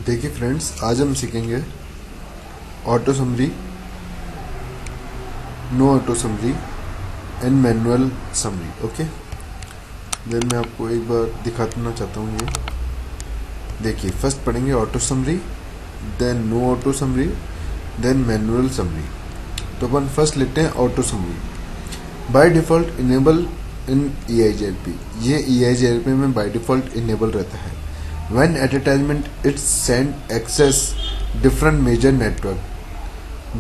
देखिए फ्रेंड्स, आज हम सीखेंगे auto summary, no auto summary and manual summary. Okay, then मैं आपको एक बार दिखाना चाहता हूँ। ये देखिए, फर्स्ट पढ़ेंगे auto summary, then no auto summary, then manual summary. तो अपन फर्स्ट लेते हैं auto summary. By default enable in EIGRP। ये EIGRP में बाय डिफ़ॉल्ट इनेबल रहता है। When advertisement it's send access different major network,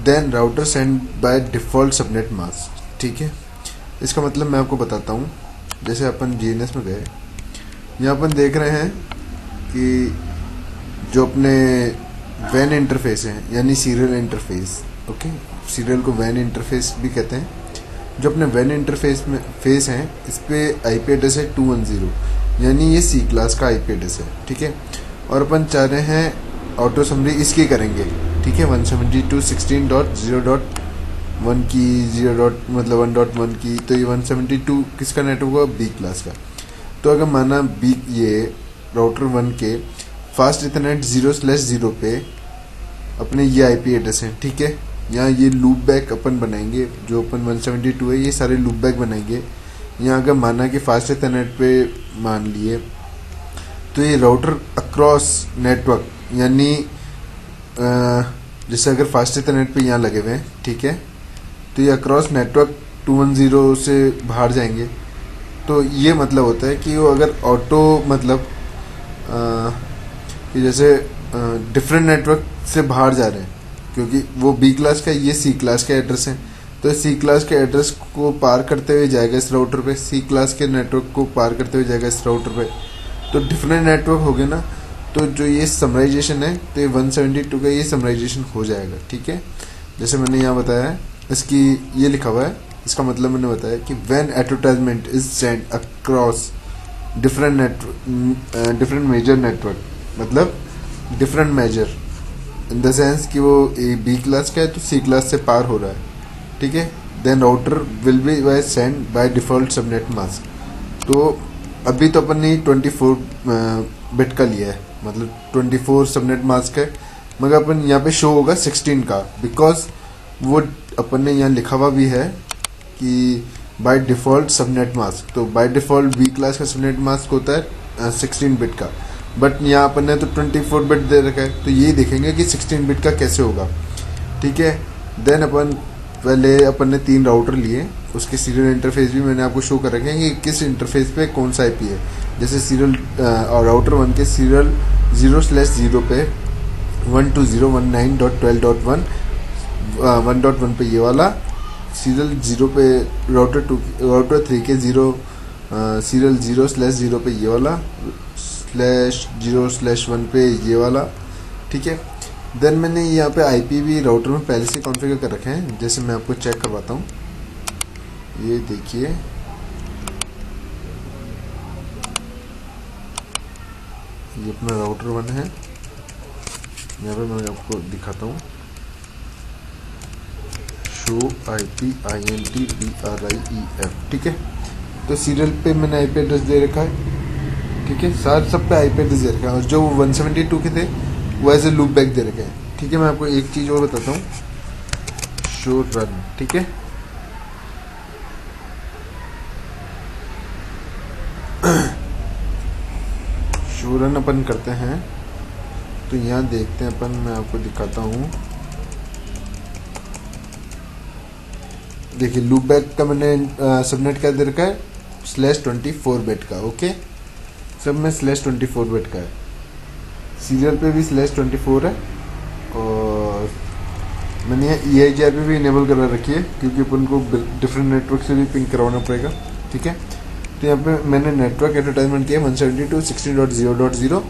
then router send by default subnet mask। ठीक है, इसका मतलब मैं आपको बताता हूँ। जैसे अपन GNS में गए, यहाँ अपन देख रहे हैं कि जो अपने वैन इंटरफेस है, यानी सीरियल इंटरफेस। ओके, सीरियल को वैन इंटरफेस भी कहते हैं। जो अपने वैन इंटरफेस में फेस हैं, इस पे IP एड्रेस है 210, यानी ये C क्लास का IP एड्रेस है। ठीक है, और अपन चाह रहे हैं ऑटो समरी इसकी करेंगे। ठीक है, 172.16.0.1 की 1.1 की, तो ये 172 किसका नेटवर्क हुआ? B क्लास का। तो अगर माना B ये राउटर 1 के फास्ट इथरनेट 0/0 पे अपने ये IP एड्रेस हैं। ठीक है, यहाँ ये लूप बैक अपन बनाएंगे, जो अपन 172 है ये सारे लूप बैक बनाएंगे। यहाँ अगर माना कि फास्ट इथरनेट पे मान लिए, तो ये राउटर अक्रॉस नेटवर्क, यानी जैसे अगर फास्ट इथरनेट पे यहाँ लगे हुए हैं, ठीक है, तो ये अक्रॉस नेटवर्क 210 से बाहर जाएंगे। तो ये मतलब होता है कि वो अगर ऑटो मतलब कि जैसे डिफरेंट नेटवर्क से बाहर जा रहे हैं, क्योंकि वो B क्लास का, ये C क्लास का एड्रेस है, तो C क्लास के एड्रेस को पार करते हुए जाएगा इस राउटर पे, C क्लास के नेटवर्क को पार करते हुए जाएगा इस राउटर पे। तो डिफरेंट नेटवर्क हो गए ना, तो जो ये समराइजेशन है, तो ये 172 का ये समराइजेशन हो जाएगा। ठीक है, जैसे मैंने यहाँ बताया है, इसकी ये लिखा हुआ है, इसका मतलब मैंने बताया कि when advertisement is send across different major network, मतलब different major in the sense कि वो B क्लास का है तो C क्लास से पार हो रहा है। ठीक है, then router will be by send by default subnet mask. तो अभी तो अपन ने 24 बिट का लिया है, मतलब 24 सबनेट मास्क है, मगर अपन यहाँ पे शो होगा 16 का, बिकॉज वो अपन ने यहाँ लिखा हुआ भी है कि बाय डिफॉल्ट सबनेट मास्क। तो बाय डिफॉल्ट B क्लास का सबनेट मास्क होता है 16 बिट का, बट यहाँ अपन ने तो 24 बिट दे रखा है, तो ये देखेंगे कि 16 बिट का कैसे होगा। ठीक है, देन अपन पहले अपन ने 3 राउटर लिए, उसके सीरियल इंटरफेस भी मैंने आपको शो कर रखे हैं कि किस इंटरफेस पे कौन सा IP है। जैसे सीरियल और राउटर 1 के सीरियल 0/0 पे 120.19.12.1 1.1 पे ये वाला, सीरियल 0 पे राउटर 3 के सीरियल 0/0 पे ये वाला, /0/1 पे ये वाला। ठीक है, देन मैंने यहाँ पे IP भी राउटर में पहले से कॉन्फ़िगर कर रखे हैं। जैसे मैं आपको चेक करवाता हूँ, ये देखिए, ये अपना राउटर 1 है। यहाँ पे मैं आपको दिखाता हूँ, शो IP INTDRIEF। ठीक है, तो सीरियल पे मैंने IP एड्रेस दे रखा है। ठीक है, सब पे IP एड्रेस दे रखा है, और जो 172 के थे वो ऐसे लूप बैक दे रखे हैं। ठीक है, मैं आपको एक चीज़ और बताता हूँ, शो रन। ठीक है, शो रन अपन करते हैं, तो यहाँ देखते हैं अपन, मैं आपको दिखाता हूँ। देखिए, लूप बैक का मैंने सबनेट क्या दे रखा है, /24 बिट का। ओके, सब में /24 बिट का है, सीरियल पे भी /24 है, और मैंने यहाँ EIGRP भी इनेबल करा रखी है, क्योंकि अपन को डिफरेंट नेटवर्क से भी पिंग करवाना पड़ेगा। ठीक है, तो यहाँ पे मैंने नेटवर्क एडवर्टाइजमेंट किया 172.16.0.0,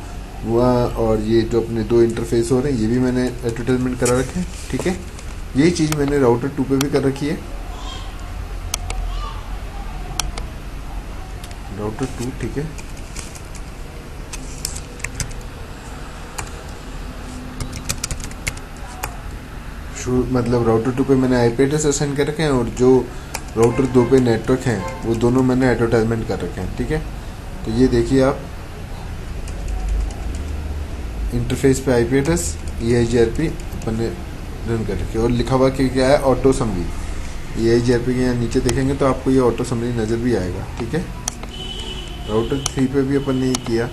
और ये जो अपने 2 इंटरफेस हो रहे हैं, ये भी मैंने एडवर्टाइजमेंट करा रखे हैं। ठीक है, यही चीज़ मैंने राउटर 2 पे भी कर रखी है, राउटर 2। ठीक है, मतलब राउटर 2 पे मैंने IP एड्रेस असाइन कर रखे हैं, और जो राउटर 2 पे नेटवर्क हैं वो दोनों मैंने एडवर्टाइजमेंट कर रखे हैं। ठीक है, तो ये देखिए आप, इंटरफेस पे आईपी एड्रेस EIGRP अपन ने रन कर रखी है और लिखा हुआ कि क्या है ऑटो समरी। EIGRP के यहाँ नीचे देखेंगे तो आपको ये ऑटो समरी नज़र भी आएगा। ठीक है, राउटर 3 पे भी अपन ने ये किया।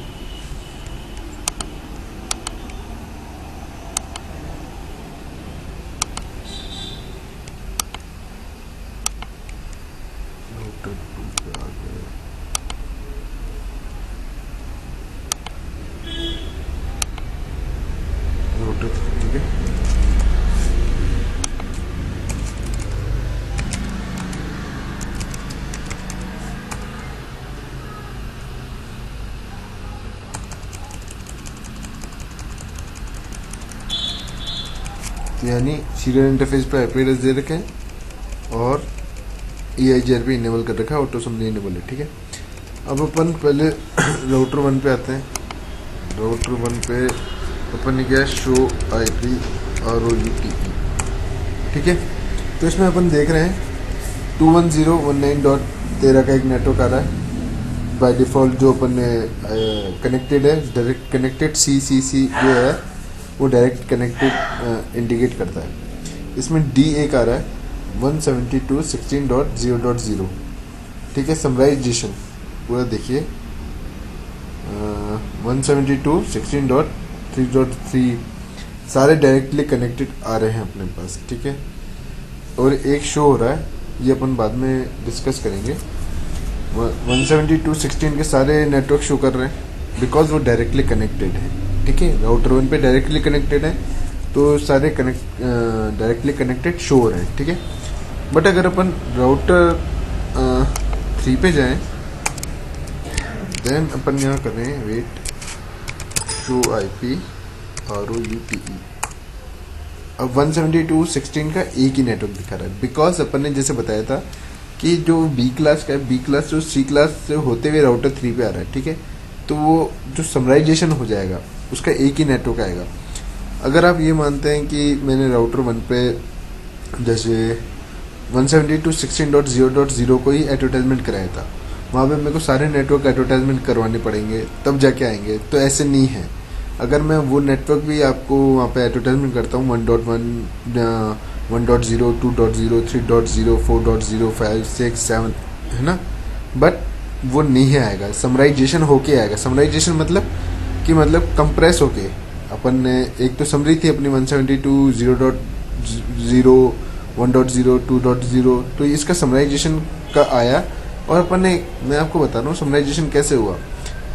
राउटर 2 पे आ गए, राउटर, ठीक है। यानी सीरियल इंटरफेस पे आईपी एड्रेस दे रखे हैं और EIGRP इनेबल कर रखा है, ऑटो समरी इनेबल है। ठीक है, अब अपन पहले राउटर 1 पे आते हैं। राउटर 1 पे अपन ने किया शो IP ROUTE। ठीक है, तो इसमें अपन देख रहे हैं 210.19.13 का एक नेटवर्क आ रहा है बाय डिफ़ॉल्ट, जो अपन ने कनेक्टेड है, डायरेक्ट कनेक्टेड CCC जो है वो डायरेक्ट कनेक्टेड इंडिकेट करता है। इसमें D एक आ रहा है 172.16.0.0। ठीक है, समराइजेशन पूरा देखिए 172.16.3.3 सारे डायरेक्टली कनेक्टेड आ रहे हैं अपने पास। ठीक है, और एक शो हो रहा है, ये अपन बाद में डिस्कस करेंगे। 172.16 के सारे नेटवर्क शो कर रहे हैं बिकॉज वो डायरेक्टली कनेक्टेड है। ठीक है, राउटर 1 पे डायरेक्टली कनेक्टेड है तो सारे डायरेक्टली कनेक्टेड शो हो रहे हैं। ठीक है, बट अगर अपन राउटर 3 पे जाएं देन अपन यहाँ करें वेट शो IP ROUTE। अब 172.16 का एक ही नेटवर्क दिखा रहा है बिकॉज अपन ने जैसे बताया था कि जो B क्लास का है, B क्लास जो C क्लास से होते हुए राउटर 3 पे आ रहा है। ठीक है, तो वो जो समराइजेशन हो जाएगा उसका एक ही नेटवर्क आएगा। अगर आप ये मानते हैं कि मैंने राउटर 1 पे जैसे 172.16.0.0 को ही एडवर्टाइजमेंट कराया था, वहाँ पे मेरे को सारे नेटवर्क एडवर्टाइजमेंट करवाने पड़ेंगे तब जाके आएंगे, तो ऐसे नहीं है। अगर मैं वो नेटवर्क भी आपको वहाँ पे एडवर्टाइजमेंट करता हूँ 1.1, 1.0, 2.0, 3.0, 4.0, 5, 6, 7 है ना, बट वो नहीं आएगा, समराइजेशन होके आएगा। समराइजेशन मतलब कि कंप्रेस होके अपन ने एक तो समरी थी अपनी 172.0.0, 1.0, 2.0, तो इसका समराइजेशन का आया और अपन ने, मैं आपको बता रहा हूँ समराइजेशन कैसे हुआ।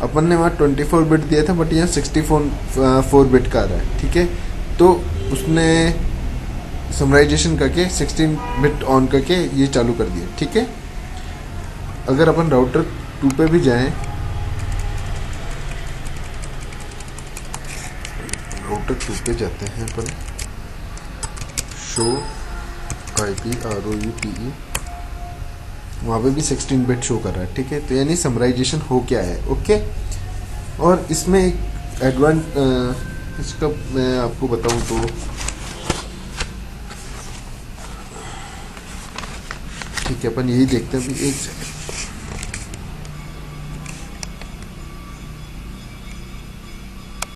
अपन ने वहाँ 24 बिट दिया था बट यहाँ 64 बिट का आ रहा है। ठीक है, तो उसने समराइजेशन करके 16 बिट ऑन करके ये चालू कर दिया। ठीक है, अगर अपन राउटर 2 पे भी जाएं, राउटर 2 पे जाते हैं अपन, शो IP ROUTE, वहाँ पे भी 16 बिट शो कर रहा है। ठीक है, तो यानी समराइजेशन हो क्या है। ओके, और इसमें एक इसका मैं आपको बताऊं तो ठीक है, अपन यही देखते हैं। एक सेकंड,